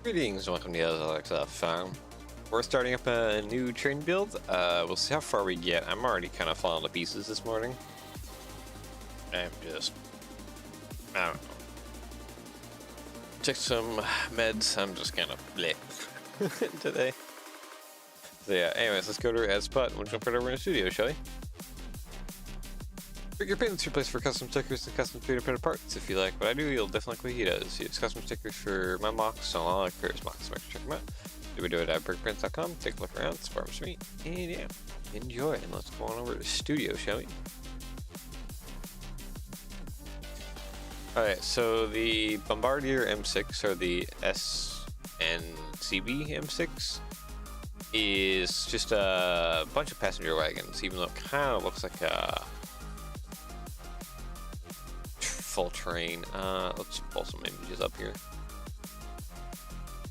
Greetings, welcome to the Alex Farm. We're starting up a new train build. We'll see how far we get. I'm already kind of falling to pieces this morning. I don't know. Took some meds. I'm just kind of bleh today. So yeah, anyways, let's go to our ad spot and we'll jump right over in the studio, shall we? Figure Paint's your place for custom stickers and custom 3D printed parts. If you like what I do, you'll definitely like what he does. He does custom stickers for my mocks and all like his mocks. So check them out. We do it at brickprints.com. Take a look around, it's farms for me. And yeah, enjoy. And let's go on over to the studio, shall we? Alright, so the Bombardier M6 or the SNCB M6 is just a bunch of passenger wagons, even though it kind of looks like a full train. Let's pull some images up here.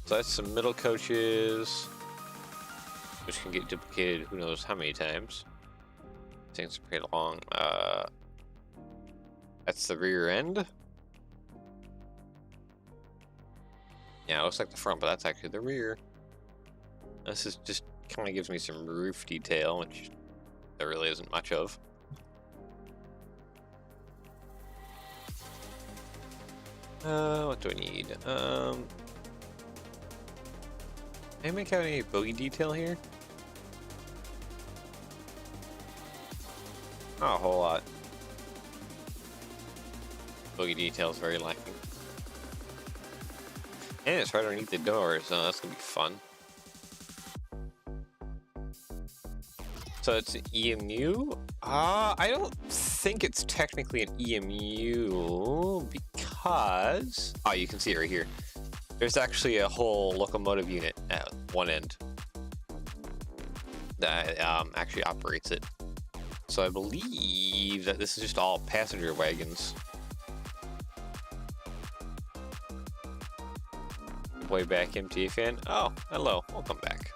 So that's some middle coaches, which can get duplicated who knows how many times. Things are pretty long. That's the rear end. Yeah, it looks like the front, but that's actually the rear. This is just kind of gives me some roof detail, which there really isn't much of. What do I need? Can I make out any bogey detail here? Not a whole lot. Bogey detail is very lacking. And it's right underneath the door, so that's gonna be fun. So it's an EMU? I don't think it's technically an EMU because... Oh, you can see it right here. There's actually a whole locomotive unit at one end that actually operates it. So I believe that this is just all passenger wagons. Way back MTA fan. Oh, hello. Welcome back.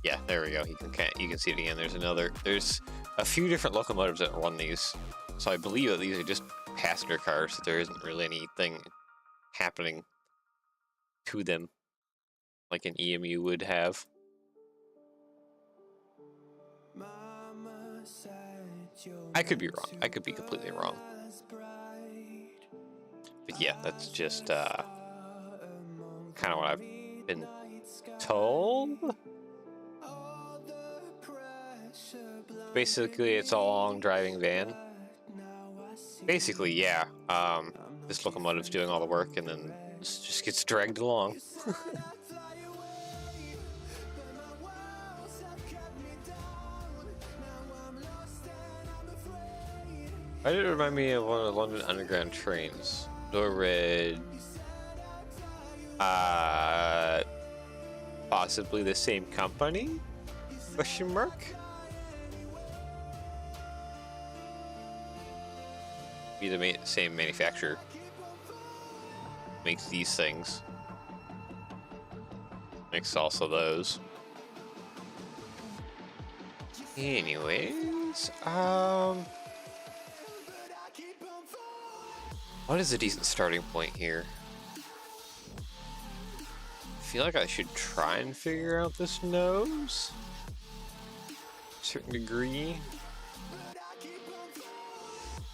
Yeah, there we go. You can see it again. There's a few different locomotives that run these. So I believe that these are just passenger cars. There isn't really anything happening to them like an EMU would have. I could be wrong. I could be completely wrong. But yeah, that's just kind of what I've been told. Basically, it's a long driving van. Basically, yeah. This locomotive's doing all the work and then this just gets dragged along. Why did it remind me of one of the London Underground trains? Door red. Possibly the same company? Question mark? Be the same manufacturer. Makes these things. Makes also those. Anyways, what is a decent starting point here? I feel like I should try and figure out this nose. To a certain degree.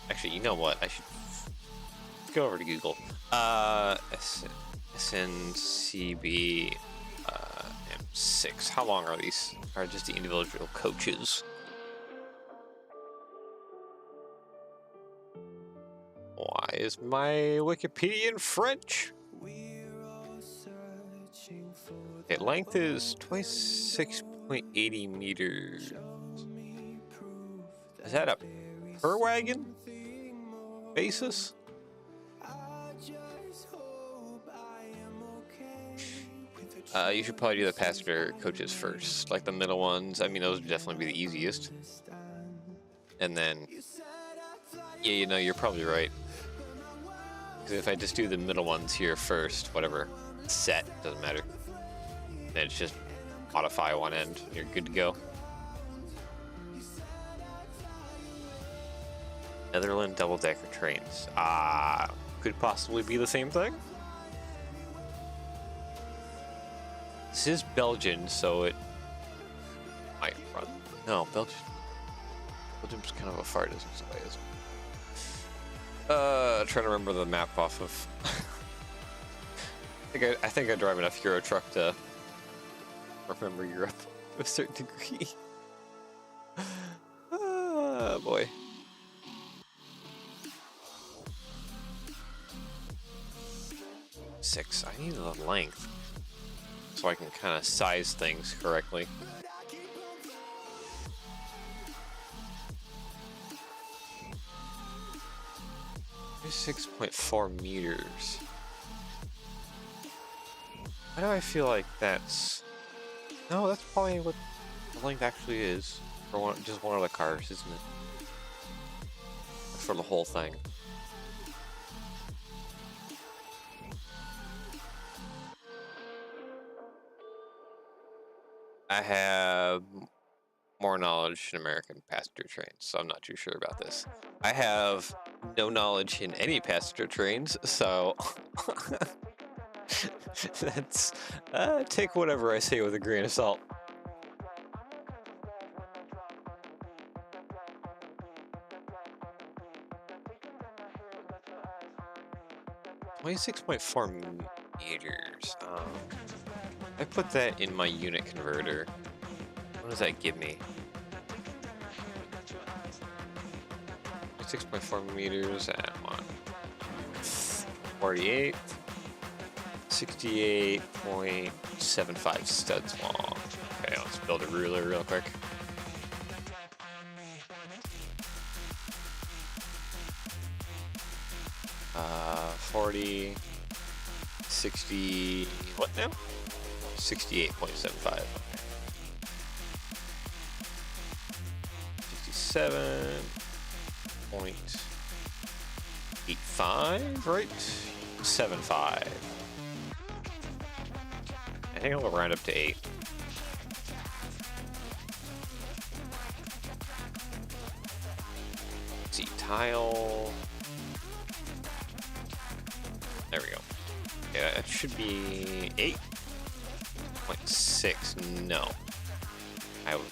Actually, you know what? I should go over to Google. SNCB M6. How long are these? Are just the individual coaches? Why is my Wikipedia in French? Okay, length is 26.80 meters. Is that a per wagon basis? You should probably do the passenger coaches first, like the middle ones. I mean, those would definitely be the easiest. And then, yeah, you know, you're probably right. Because if I just do the middle ones here first, whatever, set, doesn't matter. Then it's just modify one end, and you're good to go. Netherlands double-decker trains. Could possibly be the same thing. This is Belgian, so it might run. No, Belgium's kind of a far distance away, isn't it? Trying to remember the map off of. I think I drive enough Euro truck to remember Europe to a certain degree. Oh boy. Six. I need the length so I can kind of size things correctly. 6.4 meters. Why do I feel like that's... No, that's probably what the length actually is. For just one of the cars, isn't it? For the whole thing. I have more knowledge in American passenger trains, so I'm not too sure about this. I have no knowledge in any passenger trains, so that's take whatever I say with a grain of salt. $26.4 meters. I put that in my unit converter. What does that give me? 6.4 meters at 48, 68.75 studs long. Okay, let's build a ruler real quick. Uh, 40, 60, what now? 68.75. 67.85, right? 75. I think I'll round up to 8. Let's see, tile. There we go. Yeah, it should be 8.6. No.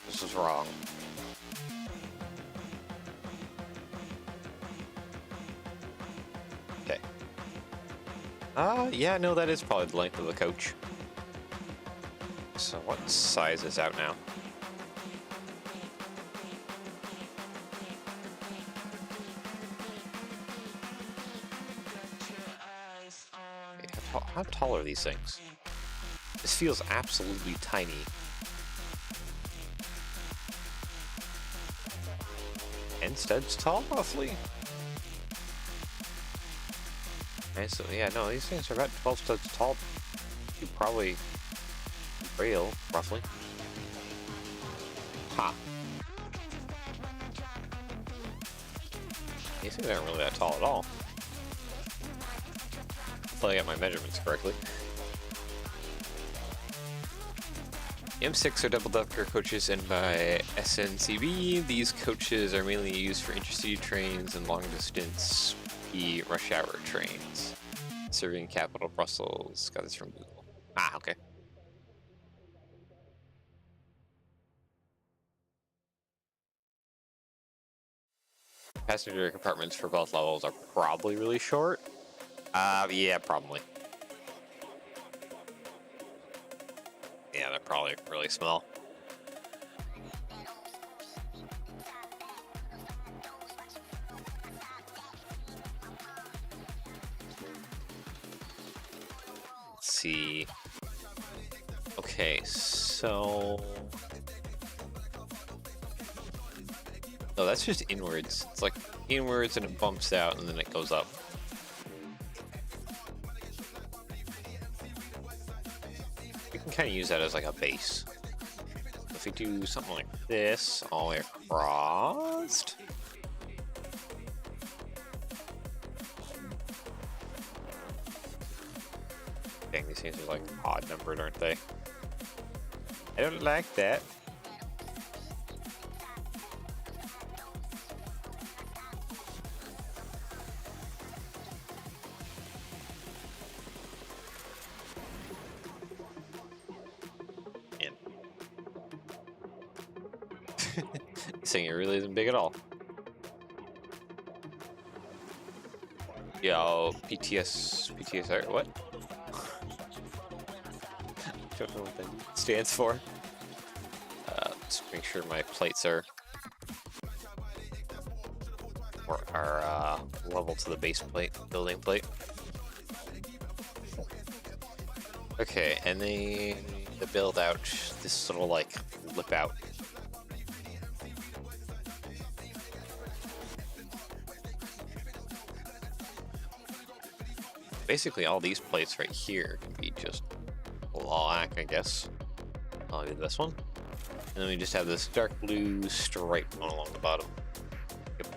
This was wrong. Okay. Yeah, no, that is probably the length of the coach. So what size is out now? How tall are these things? This feels absolutely tiny. And studs tall, roughly? Okay, so yeah, no, these things are about 12 studs tall. You probably rail, roughly. Ha. These things aren't really that tall at all. Hopefully I got my measurements correctly. M6 are double-decker coaches owned by SNCB. These coaches are mainly used for intercity trains and long-distance rush hour trains. Serving capital Brussels. Got this from Google. Ah, okay. Passenger compartments for both levels are probably really short. Yeah, probably. Yeah, they're probably really small. Let's see. Okay, so... No, that's just inwards. It's like inwards and it bumps out and then it goes up. We can kind of use that as like a base. If we do something like this all the way across. Dang, these things are like odd numbered, aren't they? I don't like that. This thing really isn't big at all. Yo, PTSR, what? Don't know what that stands for. Let's make sure my plates are level to the base plate, building plate. Okay, and then the build out this little like lip out. Basically, all these plates right here can be just black, I guess. I'll do this one. And then we just have this dark blue stripe one along the bottom. Yep.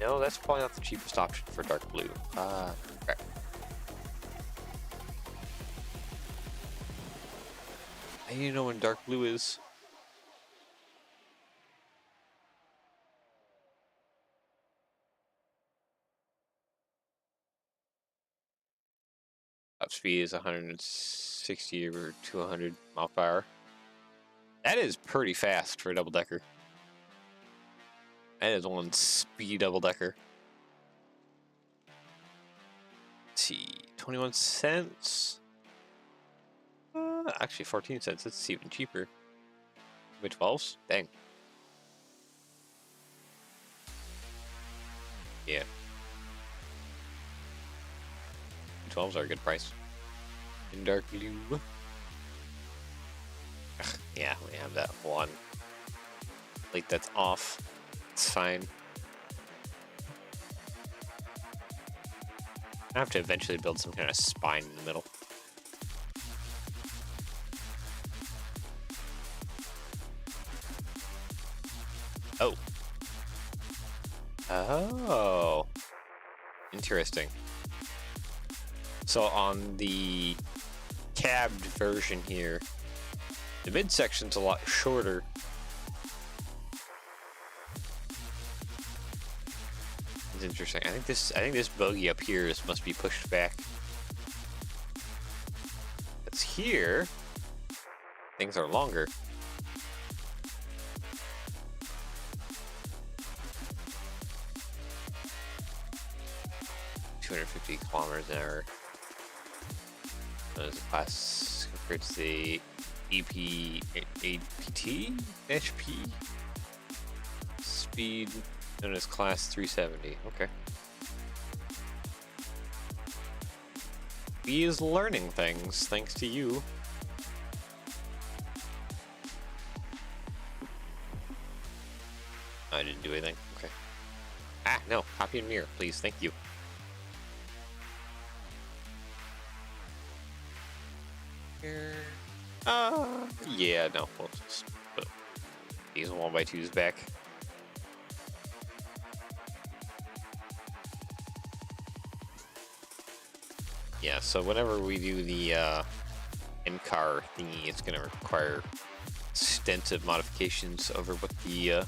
No, that's probably not the cheapest option for dark blue. Okay. I need to know when dark blue is. Top speed is 160 over 200 mile per hour. That is pretty fast for a double decker. That is one speedy double decker. Let's see, 21 cents. Actually, 14 cents. It's even cheaper. With 12s? Dang. Yeah. 12s are a good price. In dark blue. Ugh, yeah, we have that one. Plate that's off. It's fine. I have to eventually build some kind of spine in the middle. Oh. Oh. Interesting. So on the cabbed version here, the midsection's a lot shorter. It's interesting. I think this bogey up here must be pushed back. Because here, things are longer. .250 km an hour. As a class compared to the APT HP speed known as class 370. Okay. He is learning things thanks to you. I didn't do anything. Okay. Ah, no. Copy and mirror, please. Thank you. Yeah, no, we'll just put these 1x2s back. Yeah, so whenever we do the in-car thingy, it's going to require extensive modifications over what the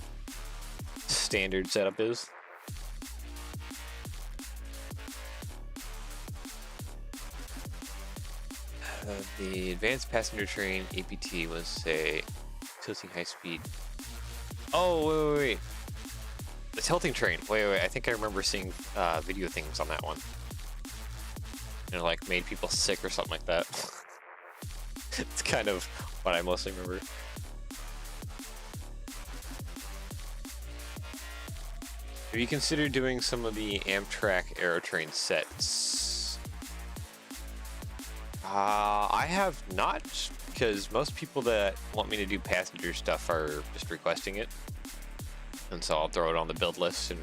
standard setup is. The advanced passenger train APT was a tilting high speed. Oh, wait. The tilting train. Wait. I think I remember seeing video things on that one. And it, like, made people sick or something like that. It's kind of what I mostly remember. Have you considered doing some of the Amtrak Aerotrain sets? I have not, because most people that want me to do passenger stuff are just requesting it. And so I'll throw it on the build list and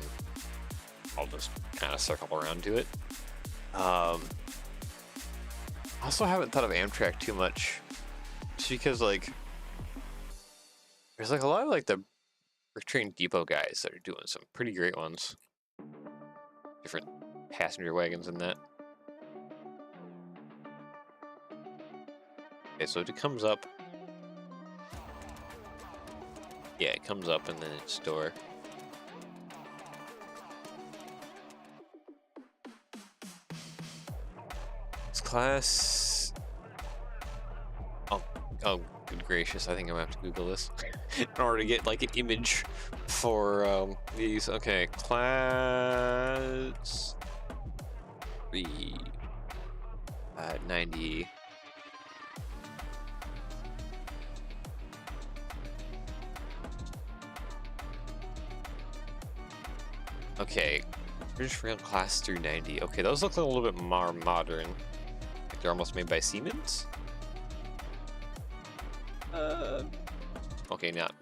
I'll just kind of circle around to it. I also haven't thought of Amtrak too much, just because, like, there's like a lot of like the Brick Train Depot guys that are doing some pretty great ones. Different passenger wagons and that. Okay, so it comes up. Yeah, it comes up and then it's store. It's class. Oh, Oh, good gracious! I think I'm gonna have to Google this in order to get like an image for these. Okay, class 390. Okay, British Rail Class 390. Okay, those look a little bit more modern. Like they're almost made by Siemens. Okay, not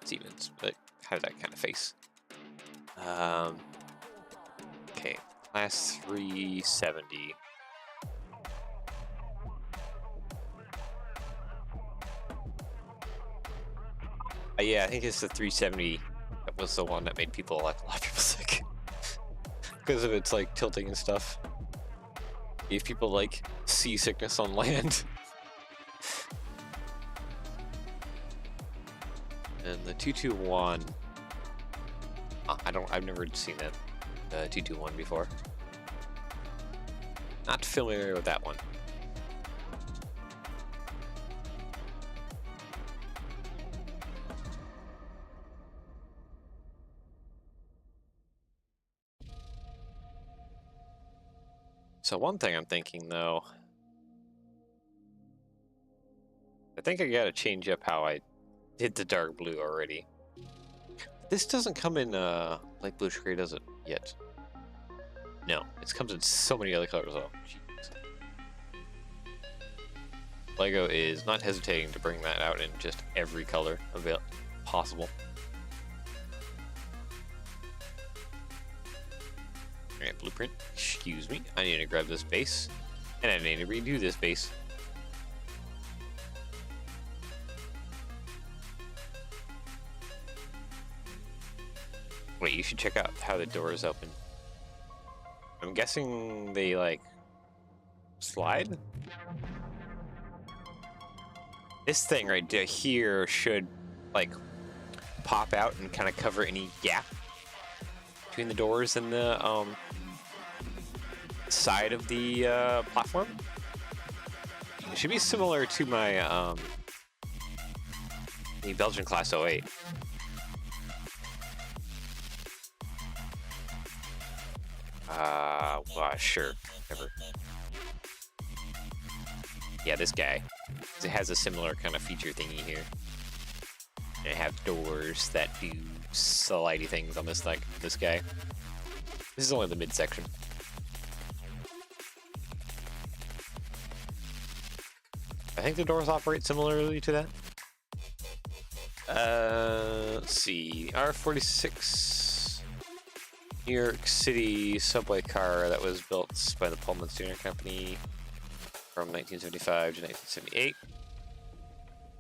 Siemens, but have that kind of face. Okay, Class 370. Yeah, I think it's the 370 that was the one that made people, like, a lot of people sick. Because of its, like, tilting and stuff. Gave people, like, seasickness on land. And the 221. I've never seen that 221 before. Not familiar with that one. So one thing I'm thinking, though, I think I gotta change up how I did the dark blue already. This doesn't come in light bluish gray, does it, yet? No, it comes in so many other colors, though. Jeez. Lego is not hesitating to bring that out in just every color possible. Alright, blueprint. Excuse me. I need to grab this base. And I need to redo this base. Wait, you should check out how the doors open. I'm guessing they, like, slide? This thing right here should, like, pop out and kind of cover any gap between the doors and the side of the platform. It should be similar to my the Belgian Class 08. Well, sure, whatever. Yeah, this guy. It has a similar kind of feature thingy here. And I have doors that do slidey things on this, like this guy. This is only the midsection. I think the doors operate similarly to that. Let's see. R46 New York City subway car that was built by the Pullman Steering Company from 1975 to 1978.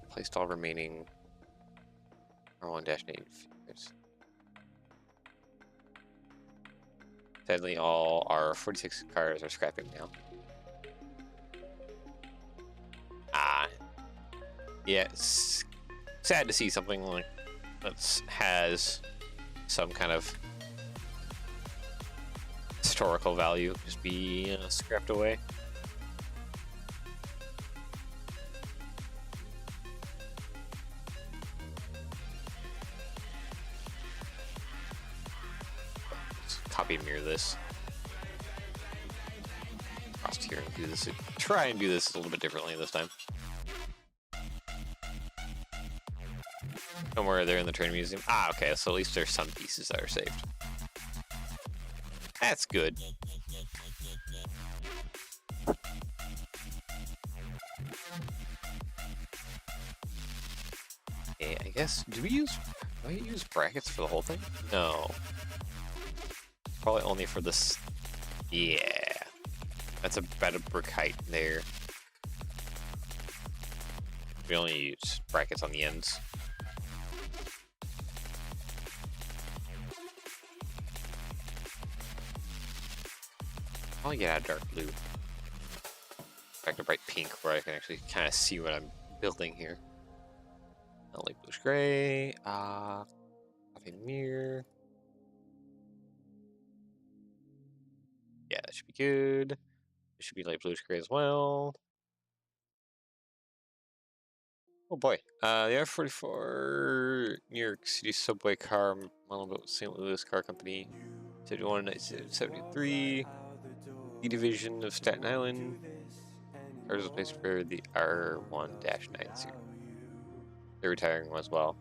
Placed all remaining R1-8 figures. Sadly, all R46 cars are scrapping now. Yeah, it's sad to see something like that has some kind of historical value just be scrapped away. Let's copy and mirror this. Across here and do this. Try and do this a little bit differently this time. Somewhere they're in the train museum. Ah, okay, so at least there's some pieces that are saved. That's good. Okay, I guess, do I use brackets for the whole thing? No. Probably only for this. Yeah. That's about a brick height there. We only use brackets on the ends. I'll get out a dark blue. Back to bright pink where I can actually kind of see what I'm building here. Light bluish gray. Nothing mirror. Yeah, that should be good. It should be light bluish gray as well. Oh boy. The R44 New York City subway car model built with St. Louis Car Company. 71 1973. The division of Staten Island. Cars was placed for the R1-9 series. They're retiring one as well.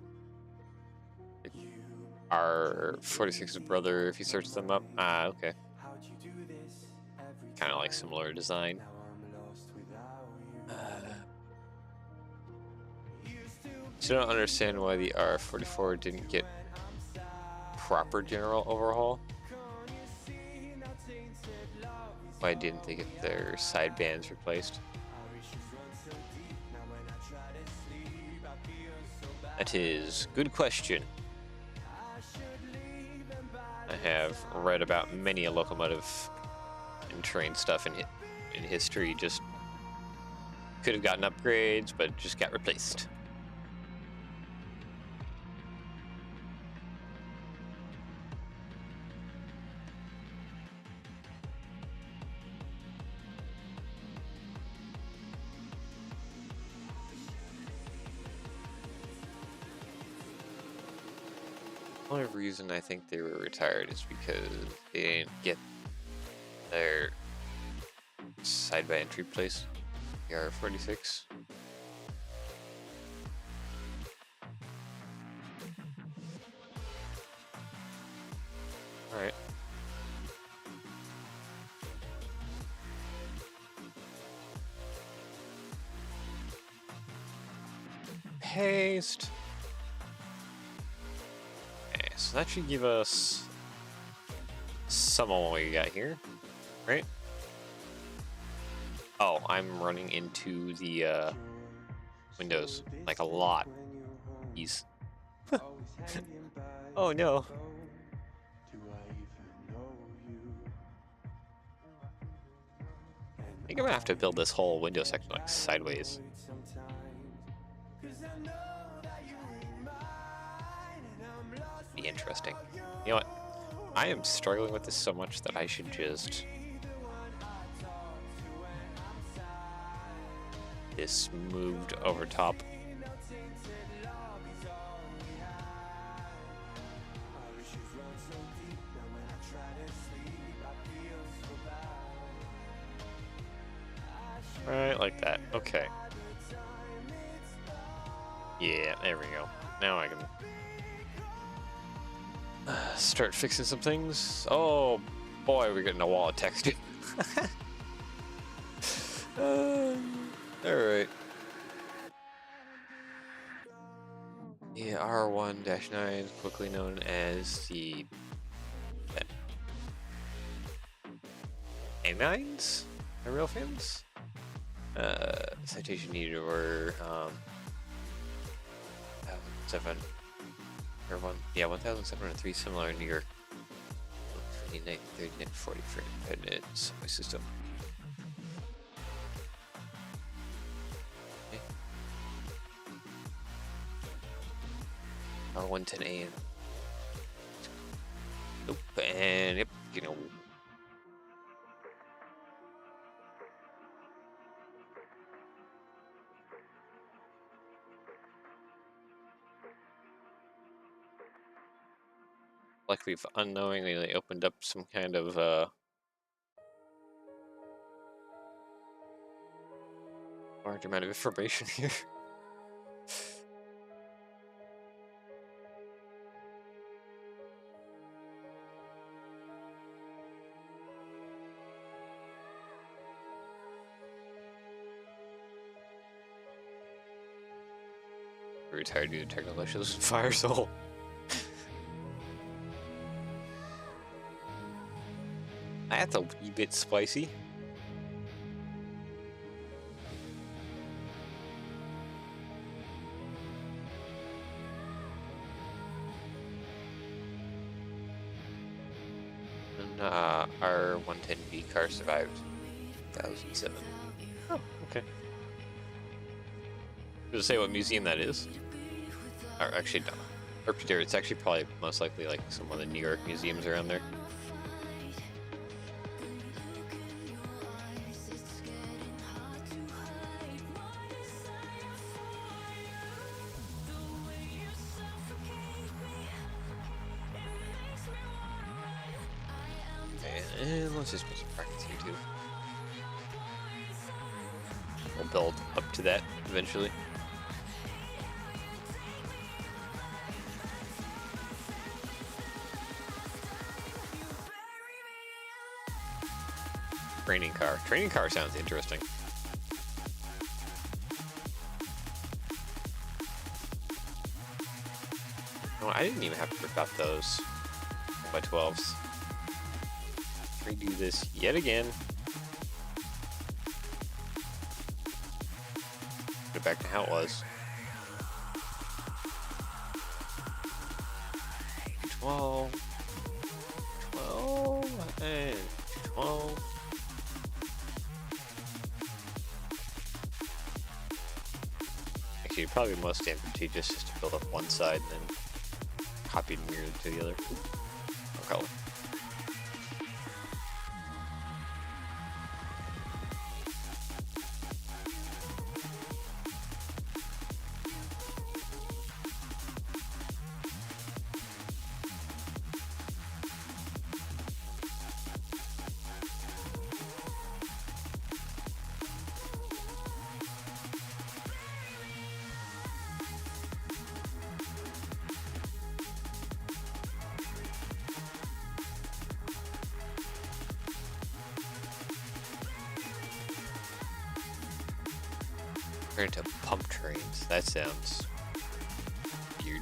R46's brother, if you search them up. Ah, okay. Kind of like similar design. So I don't understand why the R44 didn't get proper general overhaul. Why didn't they get their side bands replaced? That is a good question. I have read about many a locomotive and train stuff in history just could have gotten upgrades, but just got replaced. The only reason I think they were retired is because they didn't get their side by entry place, the R46. Alright. Paste. Okay, so that should give us some of what we got here, right? Oh, I'm running into the windows like a lot. Jeez. Oh no. I think I'm gonna have to build this whole window section like sideways. Be interesting. You know what? I am struggling with this so much that I should just this moved over top. Right, like that. Okay. Yeah, there we go. Now I can start fixing some things. Oh boy, we're getting a wall of texture. Alright. Yeah, R1-9, quickly known as the A9s? My real fans? Citation needed were 1,007 or 1,703 similar in New York. 29, 39, 40 for independent subway system. Okay. R110A. Nope, and yep, you know. Like we've unknowingly opened up some kind of large amount of information here. Retired due to technical issues with Fire Soul. That's a wee bit spicy. And R110B car survived 2007. Oh, okay. Does it say what museum that is? Or actually, no. It's actually probably most likely like some of the New York museums around there. And let's just put some brackets here too. We'll build up to that eventually. Training car. Training car sounds interesting. No, I didn't even have to rip out those 1x12s. Redo this yet again. Put it back to how it was. 12, 12, and 12. Actually, probably most advantageous just to build up one side and then copy and mirror to the other. No color. Compared to pump trains, that sounds weird.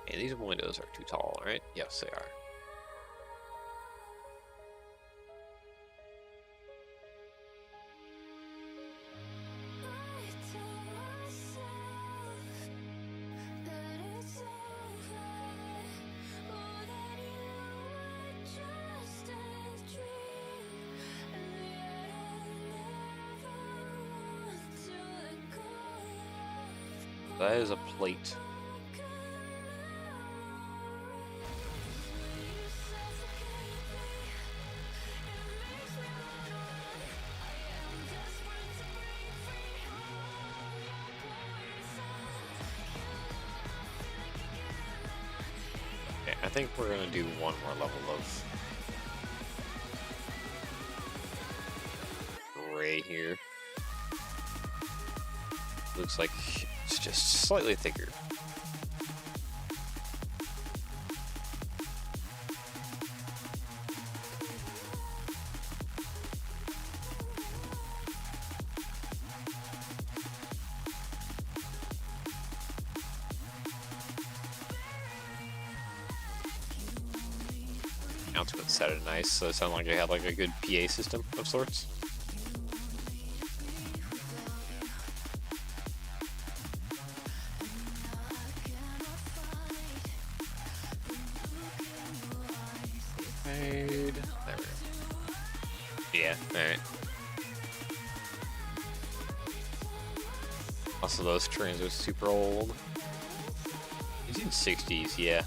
Hey, these windows are too tall, right? Yes, they are. That is a plate. Okay, I think we're gonna do one more level of gray here. Looks like it's just slightly thicker. Announcement sounded nice, so it sounded like it had like a good PA system of sorts. There we go. Yeah, alright. Also, those trains are super old. These in 60s, yeah.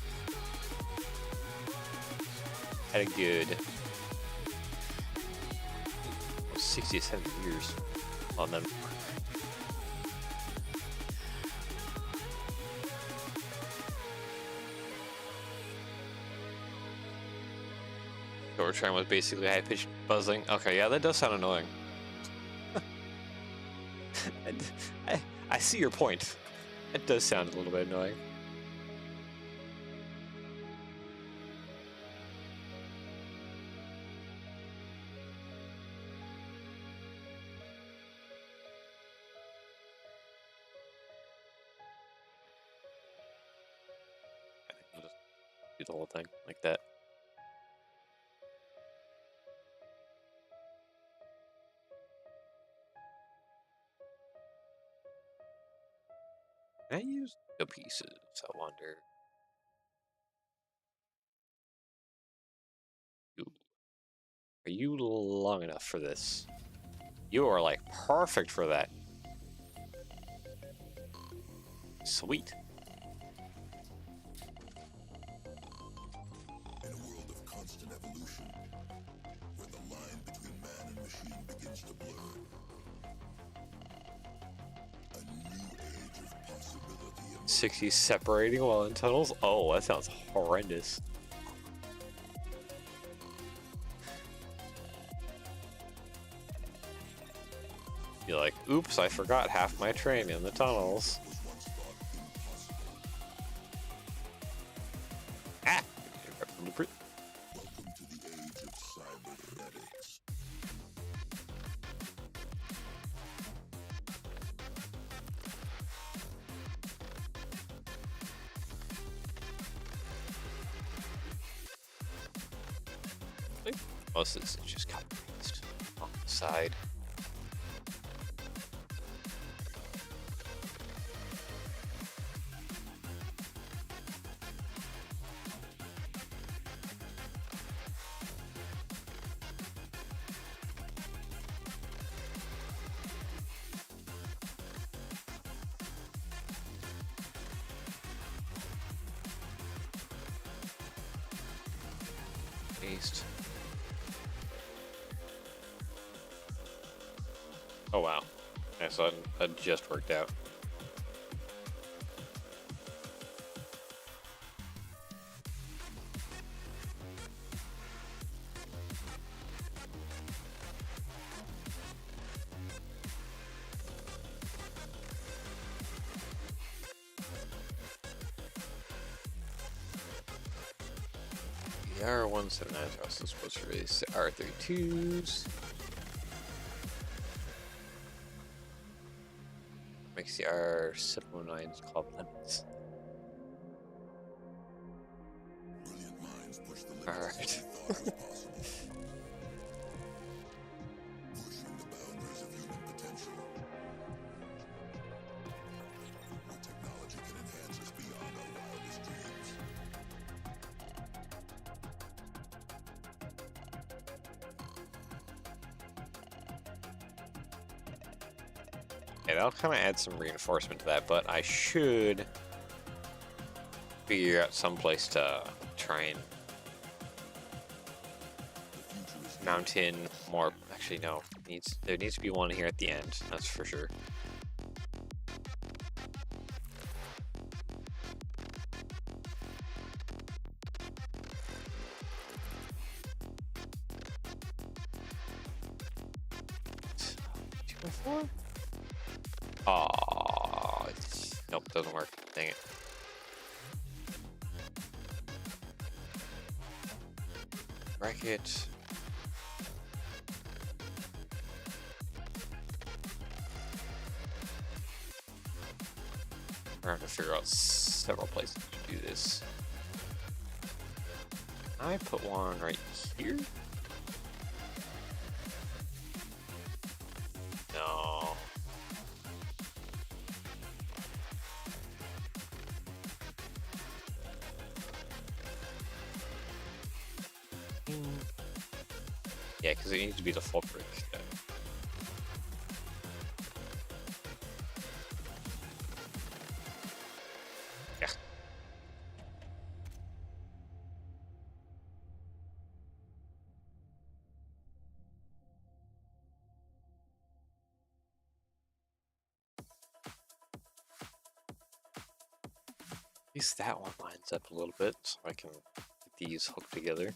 Had a good 60 to 70 years on them. Door train was basically high-pitched buzzing. Okay, yeah, that does sound annoying. I see your point. It does sound a little bit annoying. I think we'll just do the whole thing like that. Can I use the pieces? I wonder. Ooh. Are you long enough for this? You are like perfect for that. Sweet. In a world of constant evolution, where the line between man and machine begins to blur, a new age of possibility emerges. 60 separating while in tunnels? Oh, that sounds horrendous. You're like, oops, I forgot half my train in the tunnels. Ah! Blueprint. Welcome to the age of cybernetics. Most of this is just cut and paste on the side. Paste. Oh wow. Okay, so that just worked out. The R179 is also supposed to release the R32s. Makes the R709s called lemons. Brilliant minds push the limits Alright. they thought was possible. Pushing the boundaries of human potential. What technology can enhance us beyond our wildest dreams? Okay, that'll kind of add some reinforcement to that, but I should figure out some place to try and The future is mount in more. Actually, no. There needs to be one here at the end. That's for sure. Two by four. Oh, nope, doesn't work. Dang it. Bracket. We're gonna have to figure out several places to do this. I put one right here. No. Yeah, because it needs to be the full brick. Yeah. At least that one lines up a little bit, so I can get these hooked together.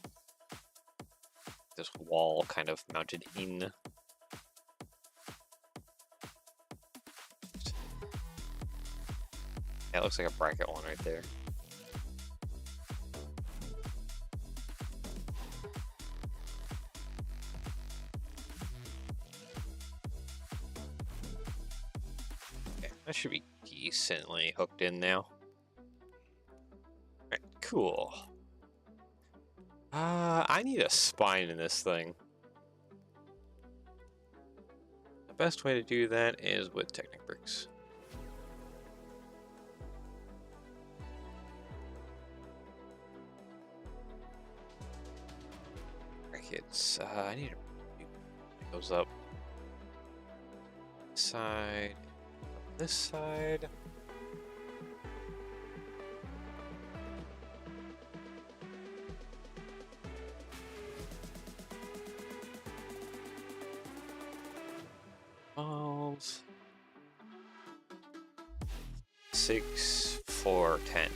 This wall kind of mounted in. Yeah, it looks like a bracket one right there. Okay, that should be decently hooked in now. Alright, cool. I need a spine in this thing. The best way to do that is with Technic bricks. Brackets. I need to. It goes up this side, up this side. Balls. 6, 410.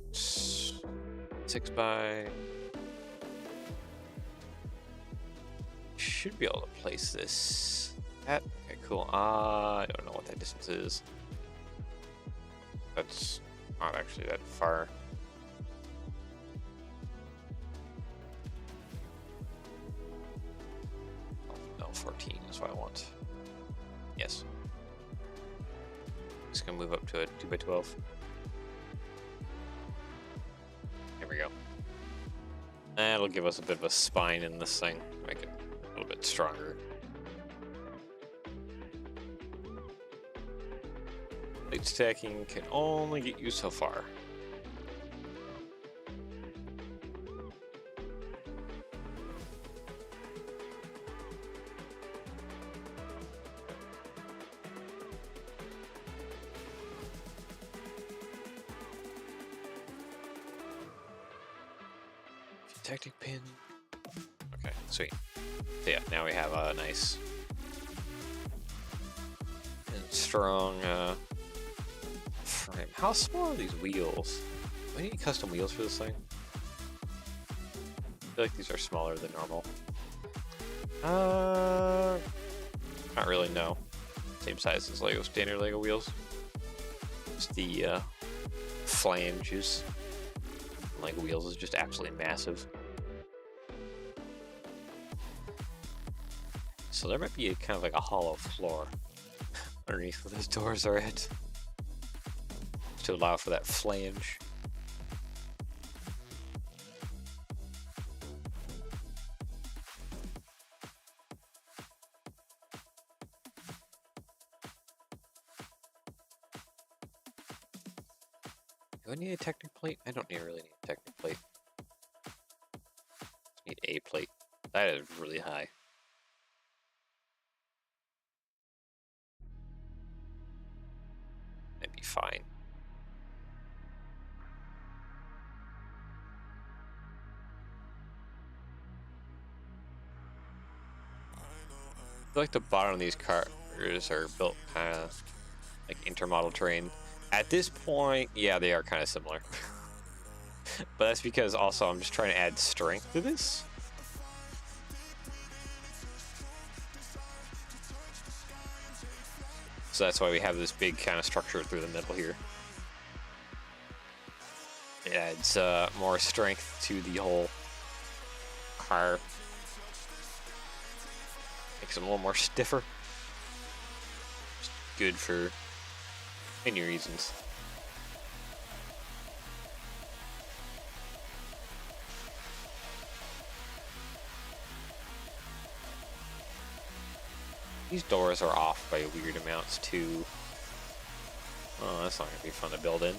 It's 6 by. Should be able to place this at. Okay, cool. I don't know what that distance is. That's not actually that far. Oh, no, 14 is what I want. Yes. Just gonna move up to a 2 by 12. There we go. That'll give us a bit of a spine in this thing. Make it a little bit stronger. Plate stacking can only get you so far. Tactic pin. Okay, sweet. So yeah, now we have a nice and strong frame. How small are these wheels? Do I need custom wheels for this thing? I feel like these are smaller than normal. Not really, no. Same size as Lego standard Lego wheels. Just the flanges. Lego wheels is just absolutely massive. So there might be kind of like a hollow floor underneath where those doors are at to allow for that flange. Do I need a Technic plate? I don't really need a Technic plate. I need a plate. That is really high. That'd be fine. I feel like the bottom of these cars are built kind of like intermodel terrain. At this point, yeah, they are kind of similar. But that's because also I'm just trying to add strength to this. So that's why we have this big kind of structure through the middle here. It adds more strength to the whole car. Makes it a little more stiffer. Just good for many reasons. These doors are off by weird amounts too. Oh, that's not gonna be fun to build in.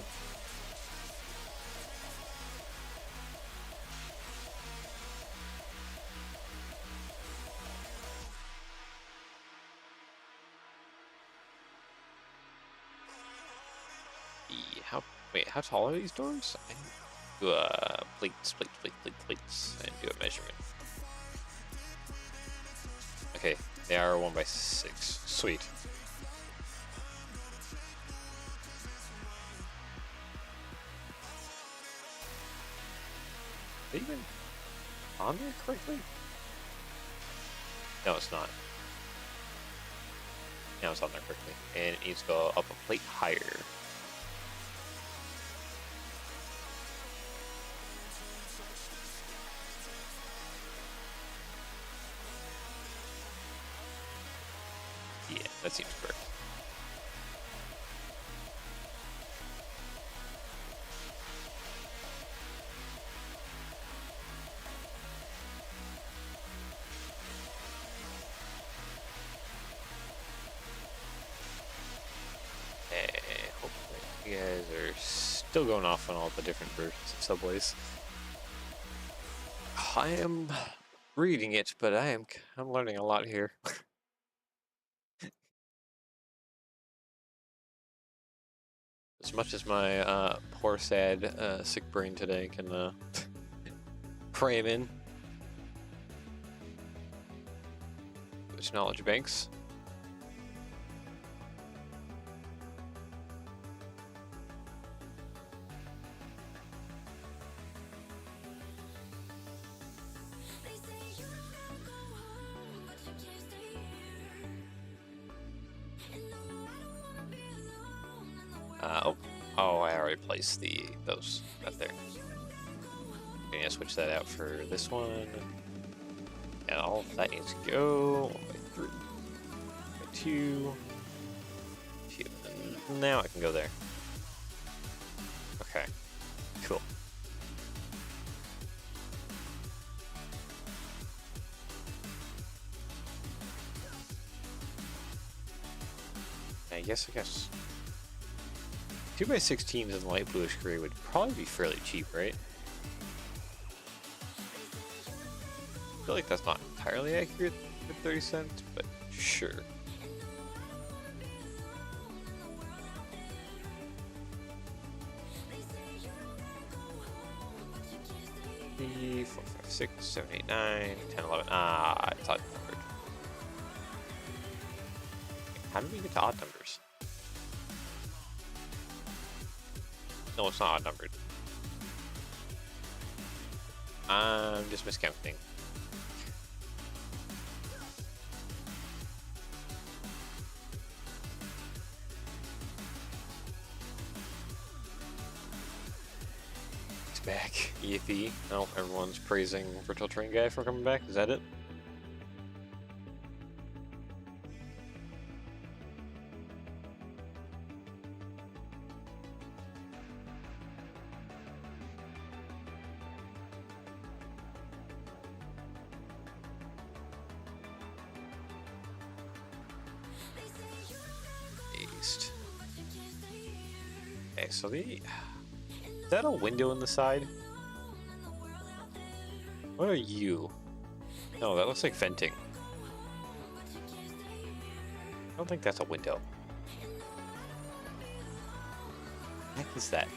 How tall are these doors? I need to do plates, and do a measurement. Okay, they are 1 by 6. Sweet. Are they even on there correctly? No, it's not. Now it's on there correctly. And it needs to go up a plate higher. Yeah, that seems correct. Hopefully you guys are still going off on all the different versions of subways. I am reading it, but I'm learning a lot here. As much as my poor, sad, sick brain today can cram in. Which knowledge banks? Oh, I already placed those right there. I'm gonna switch that out for this one. And all of that needs to go 1 by 3, 1 by 2, 2. And now I can go there. Okay, cool. I guess 2 by 16s in light bluish gray would probably be fairly cheap, right? I feel like that's not entirely accurate for 30 cents, but sure. Three, 4, 5, 6, 7, 8, 9, 10, 11. Ah, it's odd numbered. How did we get to odd numbers? No, it's not odd numbered. I'm just miscounting. It's back. EFE. Oh, everyone's praising Virtual Train Guy for coming back. Is that it? Okay, so is that a window in the side? What are you? No, that looks like venting. I don't think that's a window. What the heck is that?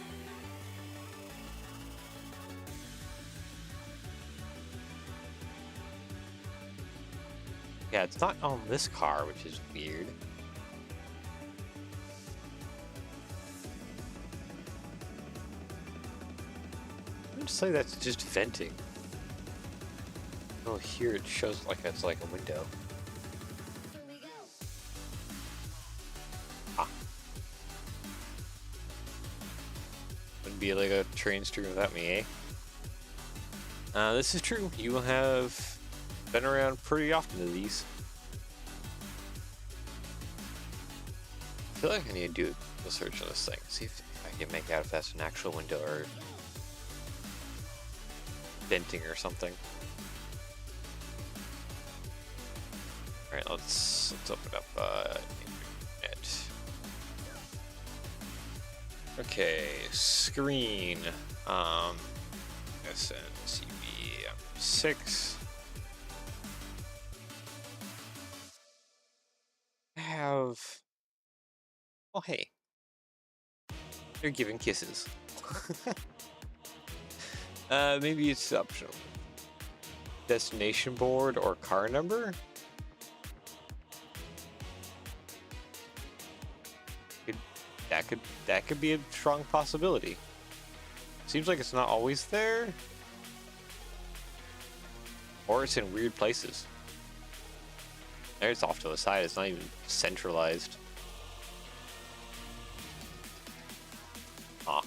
Yeah, it's not on this car, which is weird. I'd say that's just venting. Oh, here it shows like it's like a window. Ah. Wouldn't be like a train stream without me, eh? This is true. You have been around pretty often to these. I feel like I need to do a search on this thing. See if I can make out if that's an actual window or venting or something. All right, let's open up internet. Okay, screen. SNCB M6. Have. Oh hey, they're giving kisses. Maybe it's optional. Destination board or car number? That could be a strong possibility. Seems like it's not always there. Or it's in weird places. There it's off to the side, it's not even centralized. Ah.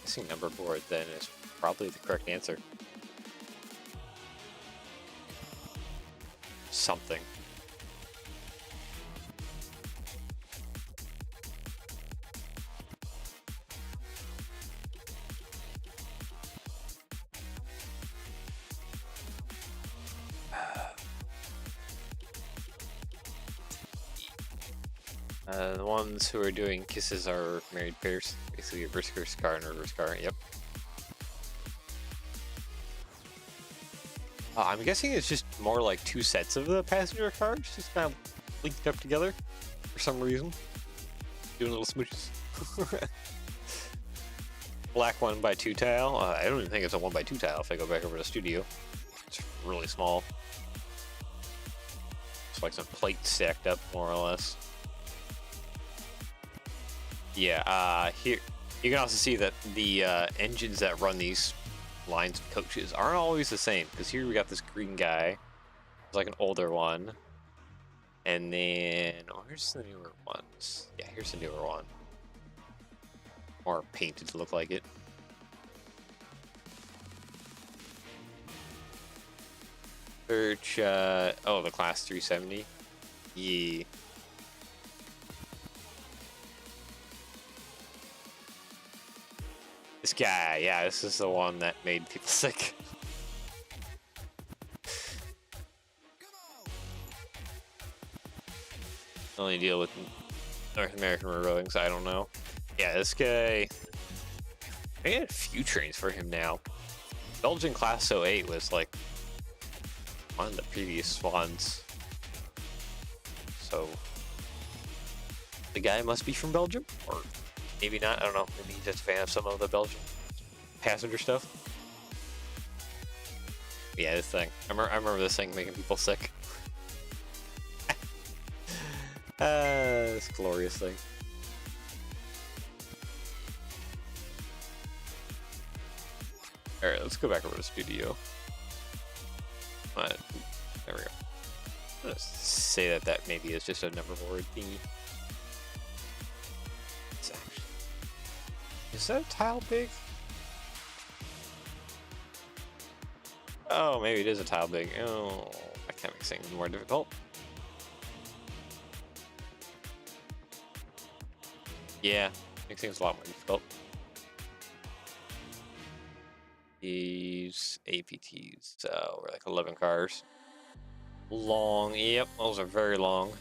Guessing number board then is probably the correct answer. Something. The ones who are doing kisses are married pairs. Basically, a reverse car and a reverse car. Yep. I'm guessing it's just more like two sets of the passenger cars, just kind of linked up together for some reason. Doing little smooches. Black 1x2 tile. I don't even think it's a 1x2 tile if I go back over to the studio. It's really small. It's like some plates stacked up, more or less. Yeah, here you can also see that the engines that run these lines of coaches aren't always the same, because here we got this green guy. It's like an older one. And then, oh, here's the newer ones. Yeah, here's the newer one. More painted to look like it. Search, oh, the class 370. Yeah. This guy, yeah, this is the one that made people sick. Only deal with North American railroadings, I don't know. Yeah, this guy, I had a few trains for him now. Belgian Class 08 was like one of the previous ones. So, the guy must be from Belgium? Or maybe not, I don't know. Maybe he's just a fan of some of the Belgian passenger stuff. Yeah, this thing. I remember this thing making people sick. This glorious thing. Alright, let's go back over to the studio. There we go. I'm gonna say that maybe is just a number board thingy. It's actually... Is that a tile big? Oh, maybe it is a tile big. Oh, that kind of makes things more difficult. Yeah, makes things a lot more difficult. These APTs, we're like 11 cars. Long, yep, those are very long.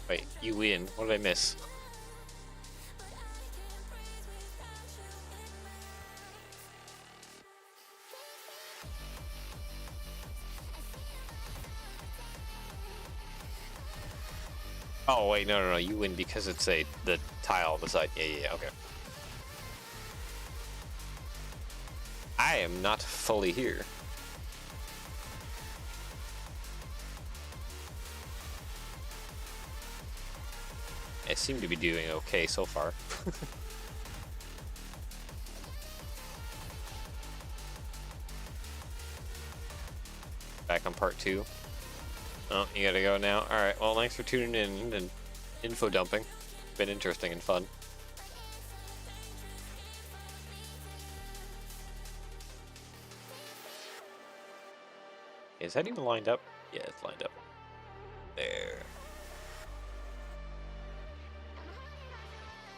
Wait, you win. What did I miss? Oh wait, no, you win because it's the tile on the side. Yeah, okay. I am not fully here. I seem to be doing okay so far. Back on part 2. Oh, you gotta go now? Alright, well, thanks for tuning in and info dumping. Been interesting and fun. Is that even lined up? Yeah, it's lined up. There.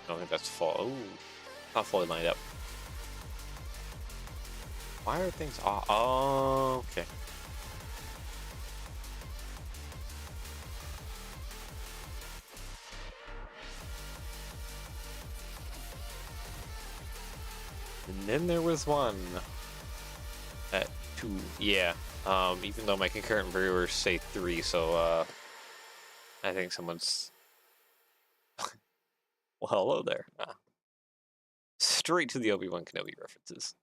I don't think that's full. Ooh, not fully lined up. Why are things off? Oh, okay. And then there was one at 2. Yeah. Even though my concurrent viewers say 3, so I think someone's. Well, hello there. Straight to the Obi-Wan Kenobi references.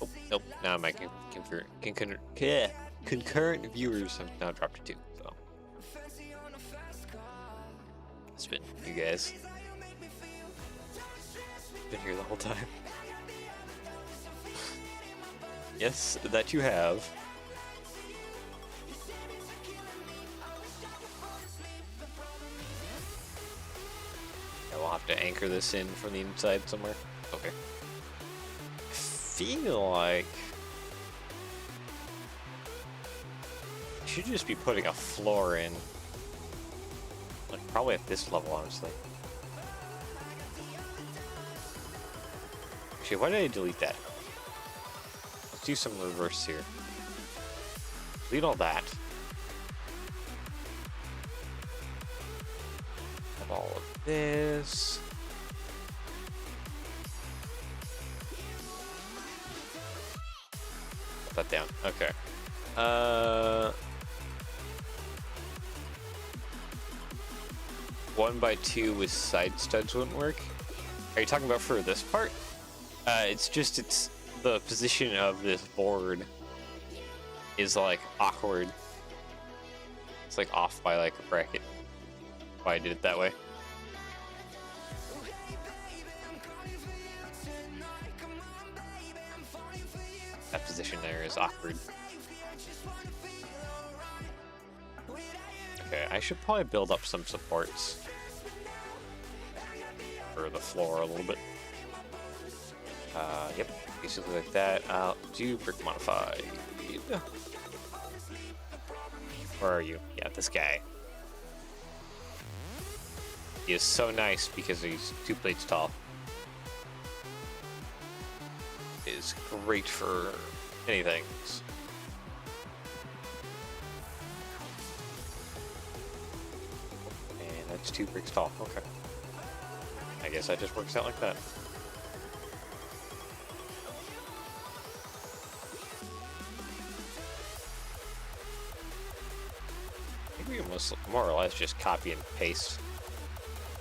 Oh, nope. Now my concurrent viewers have now dropped to 2. So it's been you guys. Been here the whole time. Yes, that you have. Yeah, we'll have to anchor this in from the inside somewhere. Okay. I feel like I should just be putting a floor in. Like Probably at this level, honestly. Actually, why did I delete that? Let's do some reverse here. Delete all that. Have all of this. Put that down. Okay. 1x2 with side studs wouldn't work. Are you talking about for this part? It's the position of this board is like awkward. It's like off by like a bracket. Why I did it that way. That position there is awkward. Okay, I should probably build up some supports for the floor a little bit. Yep, basically like that. I'll do brick modified. Where are you? Yeah, this guy. He is so nice because he's 2 plates tall. Is great for anything. And that's 2 bricks tall. Okay. I guess that just works out like that. I think we can more or less just copy and paste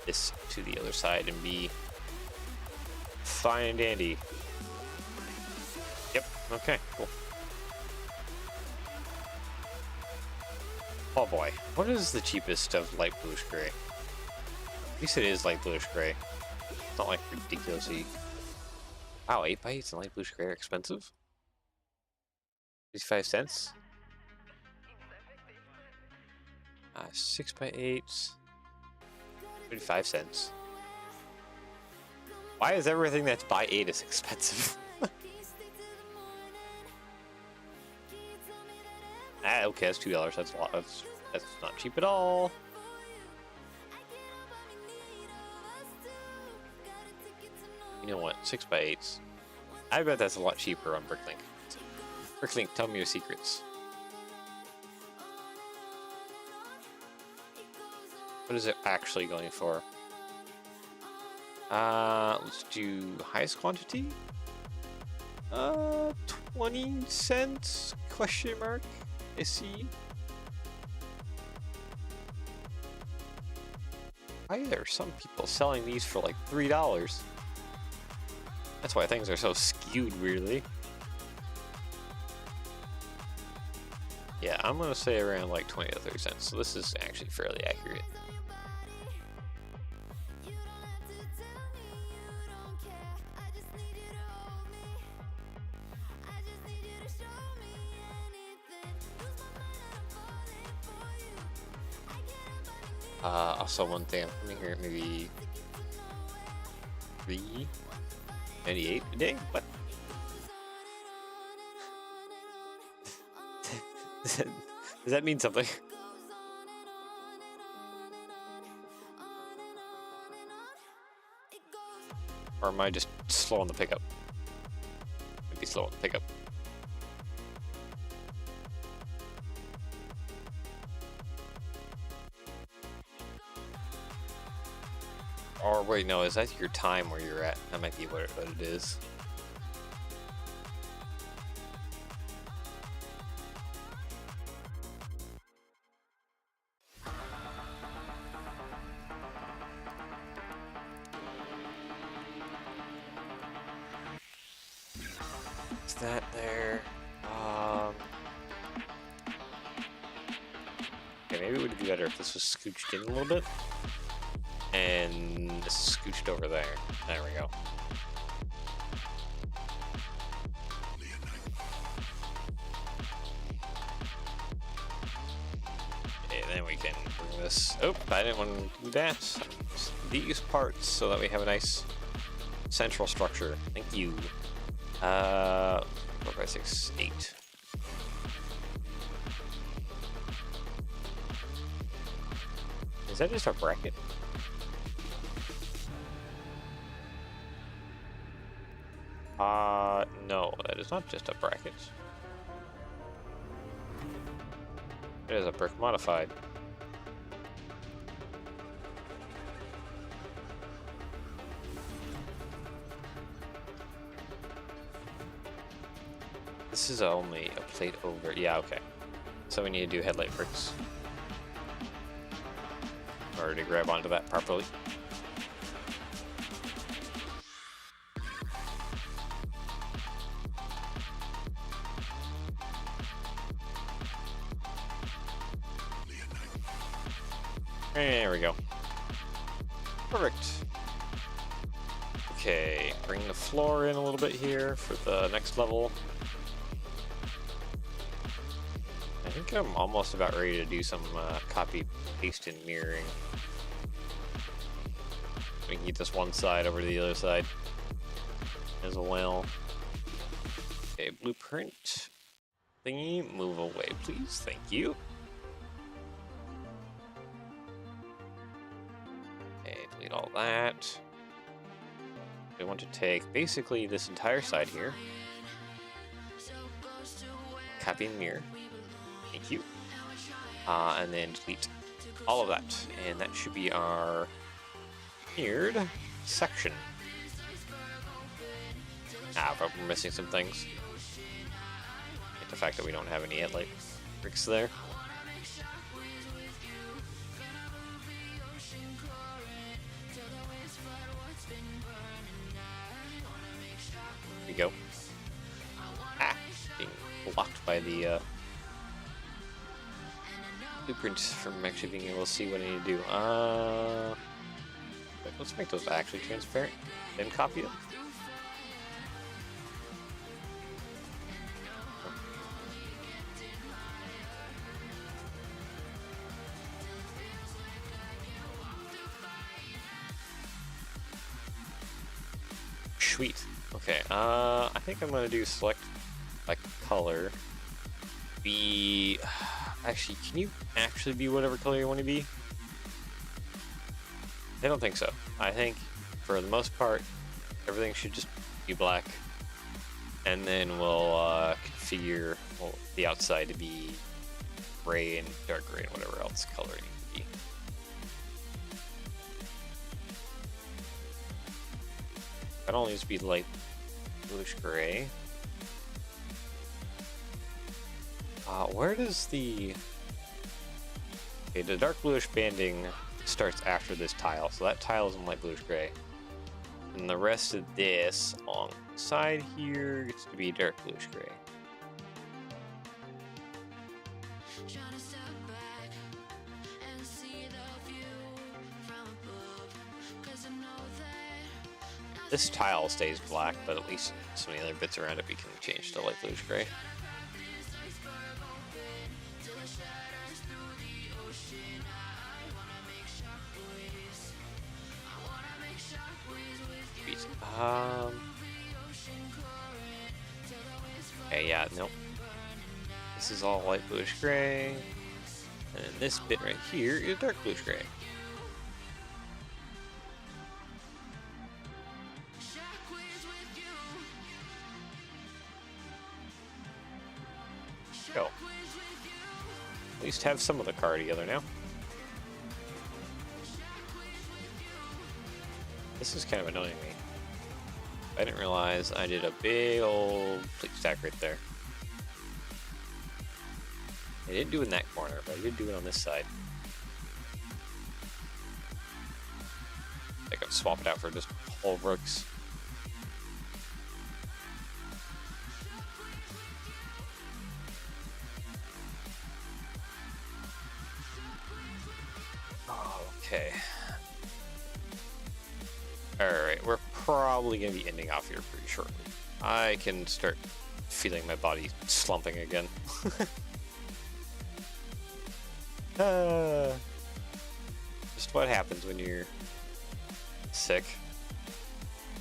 this to the other side and be fine and dandy. Yep, okay, cool. Oh boy, what is the cheapest of light bluish gray? At least it is light bluish gray. It's not like ridiculously... Wow, 8x8s and light bluish gray are expensive? 55 cents? 6x8s... 35 cents. Why is everything that's by 8 is expensive? Okay, that's $2. That's a lot. That's not cheap at all. You know what? 6x8s. I bet that's a lot cheaper on Bricklink. Bricklink, tell me your secrets. What is it actually going for? Let's do highest quantity. 20 cents? Question mark. I see. Why are there some people selling these for like $3? That's why things are so skewed weirdly. Yeah, I'm gonna say around like 20 to 30 cents. So this is actually fairly accurate. Also one thing I'm putting here, maybe 3.98 a day? What? Does that mean something? Or am I just slow on the pickup? Maybe slow on the pickup. Or wait, no, is that your time where you're at? That might be what it is. Is that there? Okay, maybe it would be better if this was scooched in a little bit. And this is scooched over there. There we go. And then we can bring this. Oh, I didn't want to do that. These parts so that we have a nice central structure. Thank you. 4, 5, 6, 8. Is that just a bracket? No, that is not just a bracket. It is a brick modified. This is only a plate over. Yeah, okay. So we need to do headlight bricks in order to grab onto that properly. There we go. Perfect. Okay, bring the floor in a little bit here for the next level. I think I'm almost about ready to do some copy, paste, and mirroring. We can get this one side over to the other side as well. Okay, blueprint thingy, move away, please. Thank you. Okay, delete all that. We want to take basically this entire side here. Copy and mirror. Thank you. And then delete all of that. And that should be our mirrored section. But we're missing some things. Like the fact that we don't have any headlight bricks there. There we go. Being blocked by the blueprint from actually being able to see what I need to do. Let's make those actually transparent, then copy them. Sweet. Okay, I think I'm gonna do select by color. Be actually, can you actually be whatever color you want to be? I don't think so. I think for the most part, everything should just be black, and then we'll configure the outside to be gray and dark gray and whatever else color it needs to be. It only needs to be light bluish gray. Where does the... Okay, the dark bluish banding starts after this tile, so that tile is in light bluish gray. And the rest of this along the side here gets to be dark bluish gray. This tile stays black, but at least some of the other bits around it we can change to light bluish gray. Okay, yeah, nope. This is all light bluish gray, and then this bit right here is dark bluish gray. Go. At least have some of the car together now. This is kind of annoying me. I didn't realize I did a big old plate stack right there. I didn't do it in that corner, but I did do it on this side. I could swap it out for just whole bricks. Okay. Alright, we're probably going to be ending off here pretty shortly. I can start feeling my body slumping again. Just what happens when you're sick.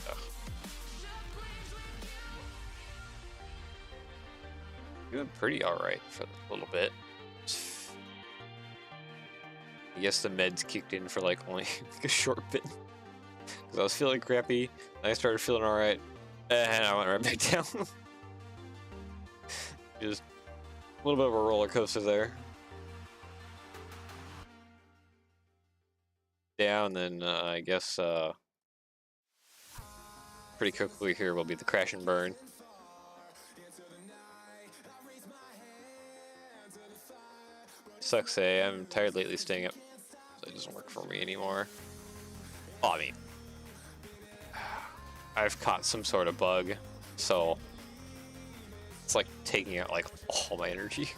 Ugh. Doing pretty alright for a little bit. I guess the meds kicked in for like only like a short bit. Because I was feeling crappy, and I started feeling alright, and I went right back down. Just a little bit of a roller coaster there. Down, then I guess pretty quickly here will be the crash and burn. Sucks, eh? I'm tired lately staying up, so it doesn't work for me anymore. Oh, I mean, I've caught some sort of bug, so it's like taking out like all my energy.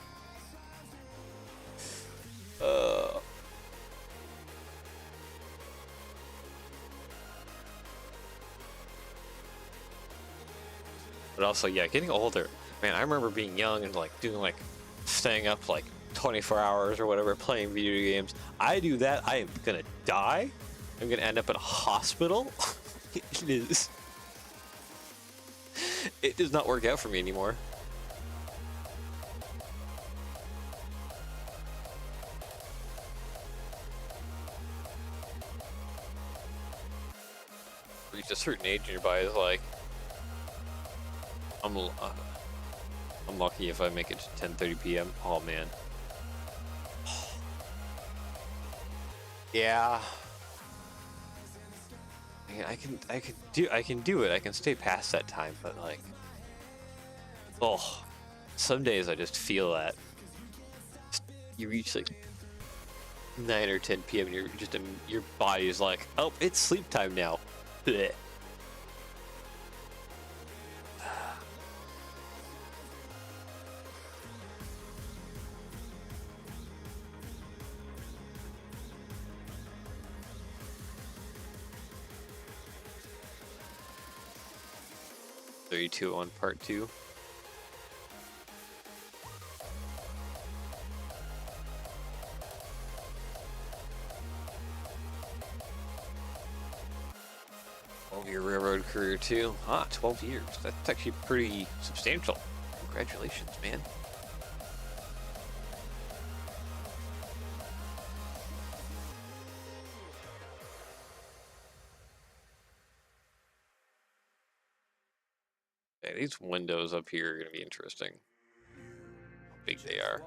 But also, yeah, getting older. Man, I remember being young and like doing like staying up like 24 hours or whatever playing video games. I do that, I am gonna die. I'm gonna end up in a hospital. It does not work out for me anymore. Reach a certain age and your body is like, I'm lucky if I make it to 10:30 p.m. Oh man. Yeah. I can do it. I can stay past that time, but like, oh, some days I just feel that you reach like 9 or 10 p.m. and your body is like, oh, it's sleep time now. Blech. 32 on part 2. Your railroad career too. 12 years. That's actually pretty substantial. Congratulations, man. Okay, these windows up here are gonna be interesting. How big they are.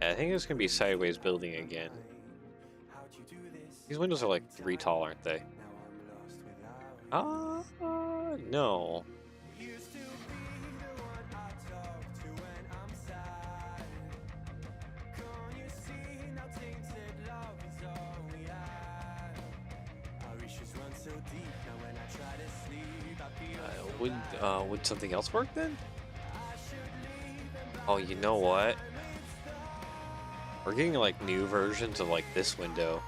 Yeah, I think it's gonna be sideways building again. These windows are like 3 tall, aren't they? No. Would something else work then? Oh, you know what? We're getting like new versions of like this window.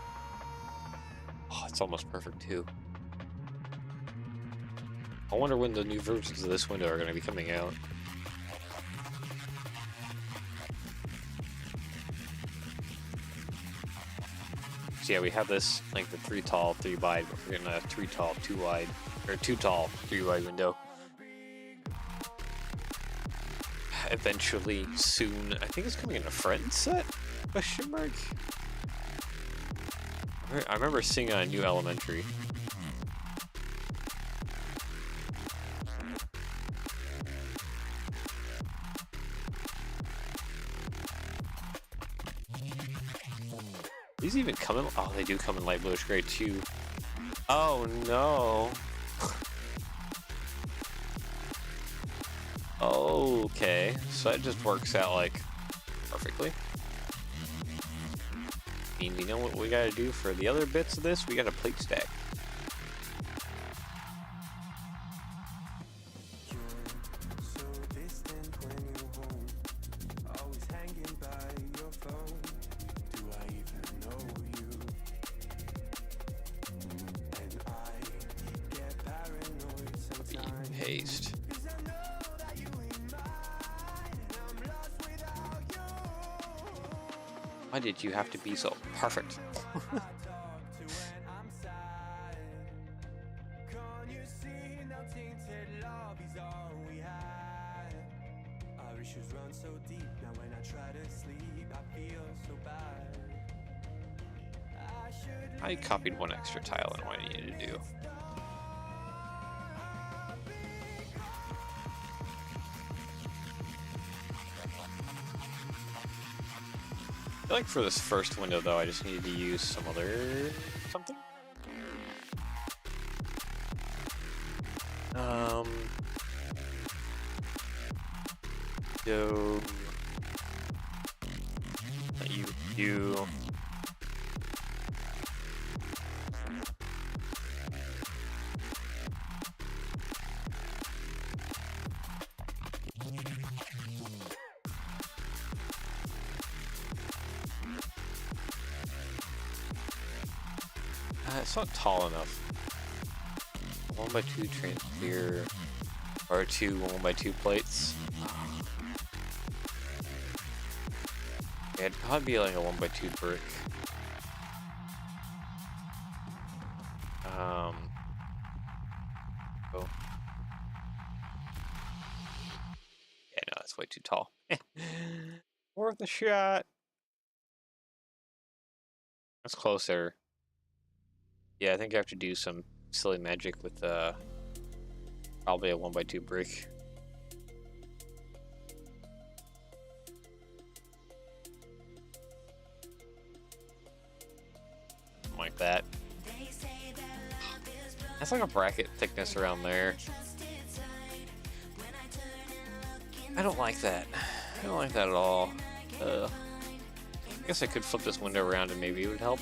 Oh, it's almost perfect too. I wonder when the new versions of this window are going to be coming out. So yeah, we have this like the 3 tall, 3 wide, but we're getting a 3 tall, 2 wide, or 2 tall, 3 wide window. Eventually, soon. I think it's coming in a Friends set? Question mark? I remember seeing a new Elementary. These even come in. Oh, they do come in light bluish gray too. Oh no. Okay, so that just works out like perfectly. I mean, you know what we gotta do for the other bits of this? We gotta plate stack. Paste. Why did you have to be so perfect? I copied one extra tile in what I needed to do. I feel like for this first window though, I just needed to use some other something. So you it's not tall enough. 1x2 transfer or two 1x2 plates. Yeah, it'd probably be like a 1x2 brick. Oh. Yeah, no, that's way too tall. Worth a shot. That's closer. Yeah, I think I have to do some silly magic with probably a 1x2 brick. Something like that. That's like a bracket thickness around there. I don't like that. I don't like that at all. I guess I could flip this window around and maybe it would help.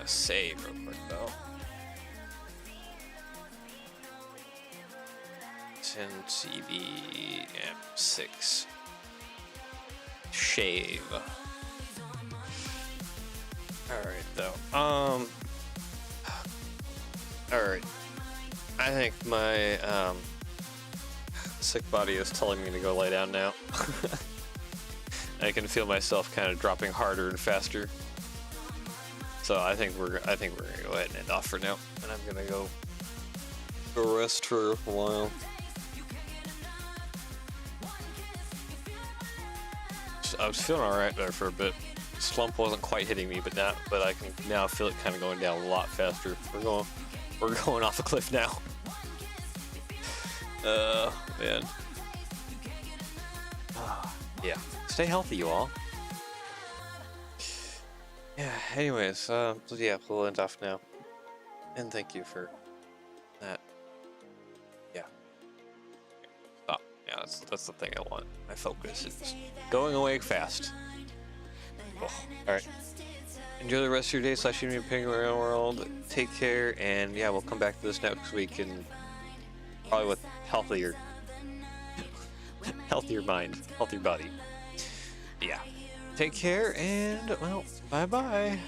Save real quick though. SNCB M6 shave. All right though. All right. I think my sick body is telling me to go lay down now. I can feel myself kind of dropping harder and faster. So I think we're gonna go ahead and end off for now, and I'm gonna go rest for a while. I was feeling all right there for a bit. Slump wasn't quite hitting me, but I can now feel it kind of going down a lot faster. We're going off a cliff now. Man. Yeah. Stay healthy, you all. Yeah, anyways, so yeah, we'll end off now. And thank you for that. Yeah. Stop. Yeah, that's the thing I want. My focus is going away fast. Cool. Alright. Enjoy the rest of your day / Enemy Penguin Around World. Take care, and yeah, we'll come back to this next week and probably with healthier mind, healthier body. Yeah. Take care, and well, bye-bye.